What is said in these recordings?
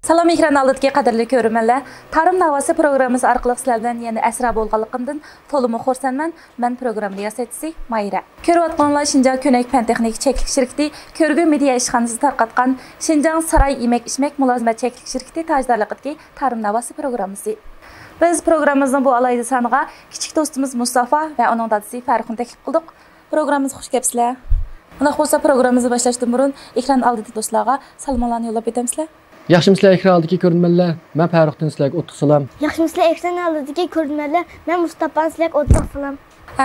Salam ekran aldidagi qadrli ko'ruvchilar. Tarım Navasi programmasi orqali sizlardan yana asra bo'lganligimdan to'liq xursandman. Men program riyosatchisi Mayra. Ko'rayotganlar Şinjan Ko'nak Fan-texnik cheklik shirkati Ko'rgün media ishxonasi tarqatgan Şinjan Saray yemek-ichmak mulozimat cheklik shirkati tajdorligidagi Tarım Navasi programmasi. Biz programmamizning bu alayda soniga kichik do'stimiz Mustafa va uning dadasi Farxun taklif qildik. Programmamizga xush kelibsizlar. Unda bo'lsa programmamizni boshlashdan burun ekran oldidagi do'stlarga salomlarni yo'llab betamizlar. Yaxşımızlar ekran aldiki görünmələr. Mən Fərxdin sizlərə otluq salam. Yaxşımızlar ekran aldiki görünmələr. Mən Mustafa'nın sizlərə otluq salam.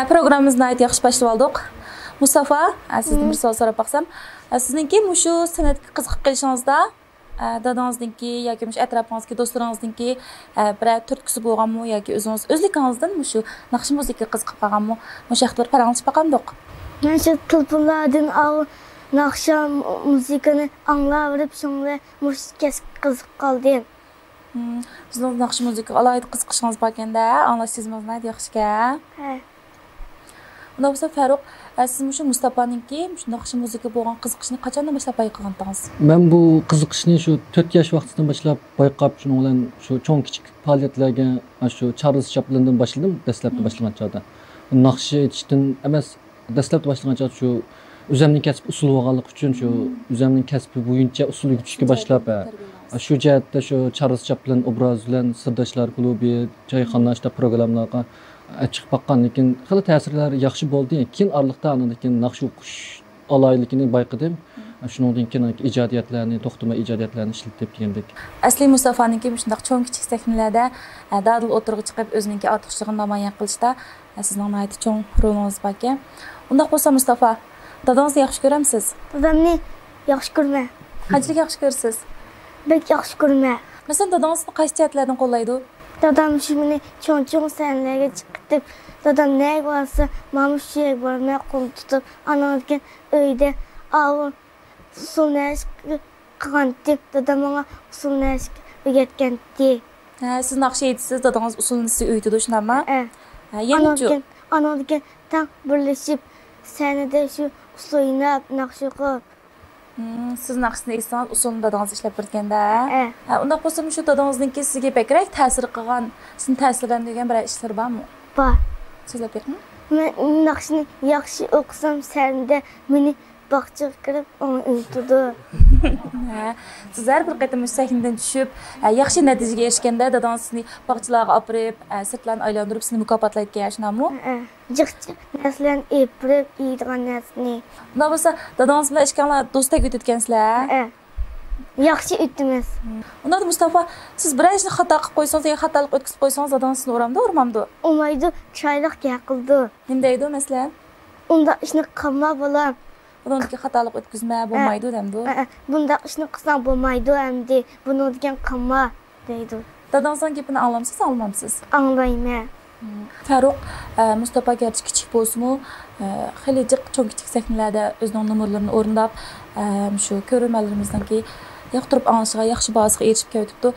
Programımızı ayet yaxşı başlayıb aldıq. Mustafa, sizdən bir sual sorab baxsam, sizinki şu sənətə qiziqib qilishingizda dadangızdınki yoki ətrafınızdakı dostlarınızdınki bir türküsü bolğanmı yoki özünüz özlükingizdən şu naqsh musiqa qiziqib qolganmı? Məşə xəbər paranglışıb baxamdıq. Mən şu telefonlardan Nakşa müziğini anlayıp sonra müzik kızık kaldım. Sizin nakşa müzik alaydı kızıqışınız bakende anlaşsızmız neydi yaxşıka? He. Bunda olsa Faruk, siz şu Mustafa'nınki şu nakşa müziği bolğan kızıqışını qaçandan başlap bayqagandınız? Mən bu kızıqışını şu 4 yaş vaxtından başlap bayqab şunun bilan şu çoğ kiçik fəaliyyətlərə şu Charles Chaplin'dan başladım, dəstəbdə başlagan çağda. Nakşa etişdən emas, dəstəbdə başlagan çağda şu Üzəmnin kəsbi usul olğanlıq üçün şu üzəmnin kəsbi boyunca usul gücüşkə başlap şu cəhətdə şu Charles Chaplin obrazı bilan Sirdaşlar klubu, çayxanalarda proqramlarga çıxıb baxqan, lakin xeyli təsirlər yaxşı boldu. Keyin arlıqda anıdakın naqş oxuş alaylıqını bayqadım. Şuningdek keyin ijodiyatlarni, to'xtama ijodiyatlarni ishlatib keldik. Asli Mustafa'nınki shundoq cho'ng kichik sahnlarda dadil o'tirg'i chiqib o'zininki ortiqchligini namoyon qilishda sizning nihoyat cho'ng rolingiz bor ekan. Undaq bo'lsa Mustafa, dadangizni yaxshi ko'ramsiz? Dadamni yaxshi ko'raman. Qanchalik yaxshi ko'rasiz? Bek yaxshi ko'raman. Masalan, dadangizni qaysi jihatlardan qo'llaydi? Dadam shuni cho'ng sahnalarga chiqib, dadam nega bo'lsa, mana shu yerga bormay qo'l tutib, anamga uyda usulnash qilgandi. Dadam menga usulnash o'rgatgandi. Siz naqsh aytasiz, dadangiz usulni sizga o'rgatdi, shunami? Yana-chi? Anamga tang birlashib sahnada shu usulni naqsh qilib. Siz naqshni aytsangiz, usulni dadangiz ishlab berganda. Unda bo'lsa, shu dadangizningki sizga bekrak ta'sir qilgan, sizni ta'sirlantirgan bir ishlar bormi? Bor. Sizlar bermi? Men naqshni yaxshi o'qisam, sahnada meni baqchaga kirib unutdi. Sizlar bir qatam sahnadan tushib, yaxshi natijaga erishganda dadangiz sizni baqchalarga olib borib, sirtlarni aylantirib sizni mukofotlaydigan, shunami? Jiqchiq narsalarni epirib, yeydigan narsani. Unda bo'lsa, dadangiz bilan ishkanlar do'stlik o'tayotgansizlar? Yaxshi o'tdimiz. Unda Mustafa, siz bir ishni xato qilib qo'ysangiz, yoki xatolik o'tkazib qo'ysangiz, dadangiz sizni uramdi, urmamdi? Olmaydi, chiroylik gapirdi. Nima deydi masalan? Unda ishni qilma bolam. Buningki xatolik o'tkazma bo'lmaydi demdi. Bunda ishni qilsang bo'lmaydi endi. Buni degan qilma deydi. Dadangizning gapini anglamsiz, anglamsiz? Anglayman. Farruq, Mustafa garchi kichik bo'lsa-mu, xeyli cho'ng kichik sahnalarda o'zining nomerlarini o'rindab, shu ko'ruvchilarimizdanki yoqtirib anglashiga, yaxshi bahosiga erishib kelibdi.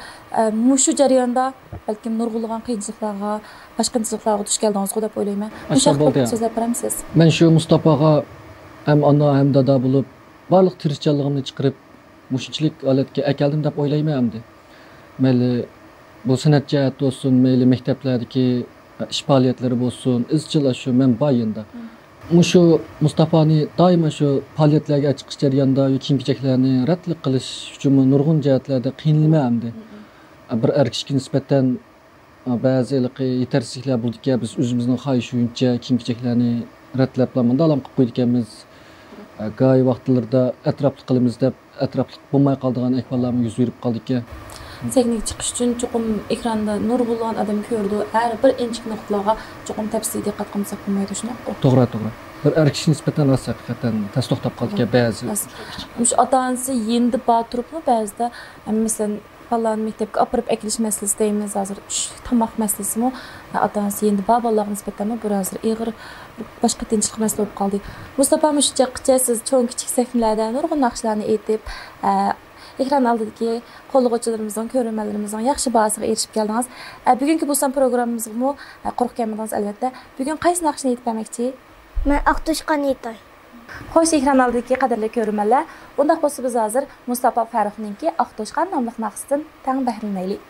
Shu jarayonda balkim nurg'ulg'an qiyinchiliklarga, boshqa qiyinchiliklarga duch keldingiz deb o'ylayman. Mushaq so'zlab beramsiz? Men shu Mustafaga hem ana hem dada bulup barliq tirishchanligimni chiqarib mushunchalik holatga akeldim deb o'ylayman endi. Mayli bu san'at jihati bo'lsin, mayli maktablardagi ish faoliyatlari bo'lsin, izchil shu men bayinda. Shu Mustafani doimo shu faoliyatlarga chiqish jarayonida kiyim-kechaklarni ratlik qilish uchun nurg'un jihatlarda qiynalman endi. Bir erkishga nisbatan ba'zi yetersizliklar bo'ldiki, biz o'zimizning xohishimizcha kiyim-kechaklarni ratlablamanda alam qilib qo'ydik ekanmiz. G'oy vaqtlarda atrofli qilamiz deb atrofli bo'lmay qoldigan ahvollarga yuz berib qoldik. Sahnaga chiqish uchun chuqur ekranda nurg'ulg'an odam ko'rdi. Har bir inchik nuqtalarga chuqur tafsiliy diqqat qilmasak bo'lmaydi, shunaqmi? To'g'ri. Bir erkishga nisbatan rosa haqiqatan tas to'xtab qoldik ba'zi. Mush ota-onasi yendi bor turibmi ba'zida, masalan, balalarni maktabga olib borib akilish masalasi deymiz, hozir tomoq masalasimi, ota-onasi yendi bor balalarga nisbatan biroz ig'ir boshqa tinchlik masala bo'lib qoldi. Mustafa mushuncha siz cho'ng kichik sahnalarda nurg'un naqshlarni aytib, ekran oldidagi qo'llovchilarimizning, ko'ruvchilarimizning yaxshi bahosiga erishib keldingiz. Bugungi bo'lsan programmamizga quruq kelmadingiz albatta. Bugun qaysi naqshni aytib bermoqchi? Men Aqto'shqani aytay. Xo'sh, ekran oldidagi qadrli ko'ruvchilar, undaq bo'lsa biz hozir Mustafa Farruxninki Aqto'shqan nomli naqsdan tang bahrilanaylik.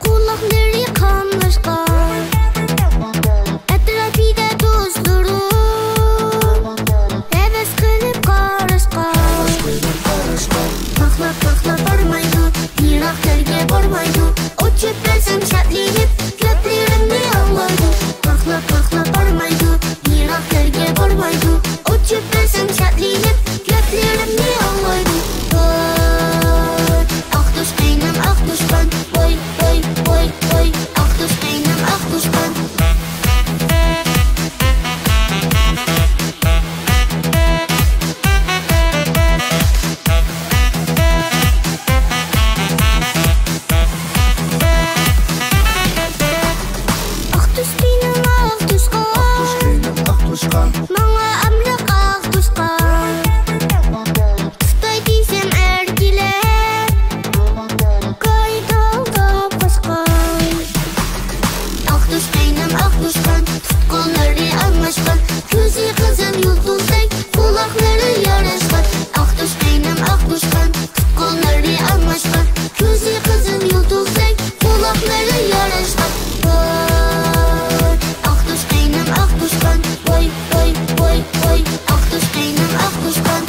Kulakları kamlaşkan, etrafıda tozları, heves kılıp karışkan. Paxlap barmaydı, yiraklarga barmaydı. Uçup bezim şatlayıp, köplerimni ağlaydı. Paxlap barmaydı, yiraklarga barmaydı. Uçup bezim şatlayıp, köplerimni ağlaydı. Aqto'shqanim, Aqto'shqan, voy, Aqto'shqanim, Aqto'shqan. Aqto'shqan, manga amliq Aqto'shqan. Xitoy desam erkilar, qo'ydolg'ab qo'shqan. Aqto'shqanim, Aqto'shqan, tutqunlari almashqan. Ko'zi qizil yulduzdek, quloqlari yarashqan. Aqto'shqanim, Aqto'shqan, tutqunlari almashqan. Ko'zi qizil yulduzdek, quloqlari yarashqan. Aqto'shqanim, Aqto'shqan, voy, Aqto'shqanim, Aqto'shqan.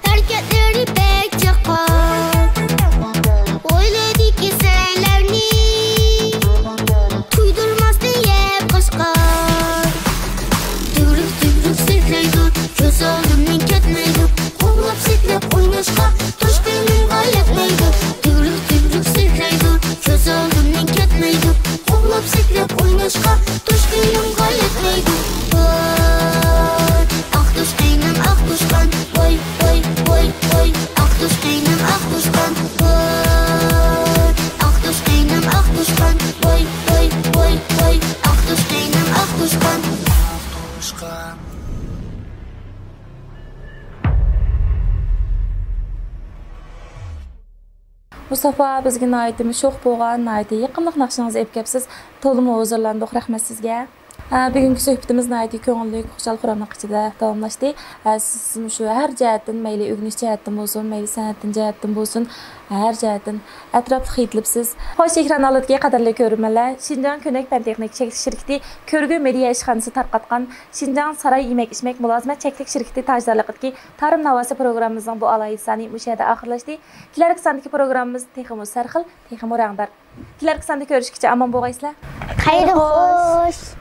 Hareketleri pek çakar, oyladı ki senlerini tuydurmaz diye kışkar. Tüvrük sirkleydi, göz aldımın ketmeydi. Kollap siklep oynaşka, toşkınımga yetmeydi. Tüvrük sirkleydi, göz aldımın ketmeydi. Kollap siklep oynaşka, toşkınımga yetmeydi. Aqto'shqanim, Aqto'shqan, voy, Aqto'shqanim, Aqto'shqan. Aqto'shqanim, Aqto'shqan, voy, Aqto'shqanim, Aqto'shqan. Mustafa, bizga naytimiz sho'x bo'lgan, nayti yaqinliq naqshingizni olib kelibsiz. To'liq huzurlandik, rahmat sizga. Bugungi suhbatimiz nayt ko'ngilli, xushal quramliq ichida davomlashdi. Siz shu har jihatdan, mayli o'rganish jihatdan bo'lsin, mayli san'atdan jihatdan bo'lsin, har jihatdan atrofli hidlibsiz. Xo'sh, ekran oldidagi qadrli ko'ruvchilar, Shinjang Ko'nak Pan-texnik shirkati Ko'rgu media ishxonasi tarqatgan Shinjang Saray yemak-ichmak mulozimat cheklik shirkati tajdorligidagi Tarim navosi programmamizning bu alohida soni o'sha yerda oxirlashdi. Kelarki sondagi programmamiz texmo sarxil, texmo rangdor. Kelarki sonda ko'rishguncha omon bo'lgaysizlar. Xayr xo'sh.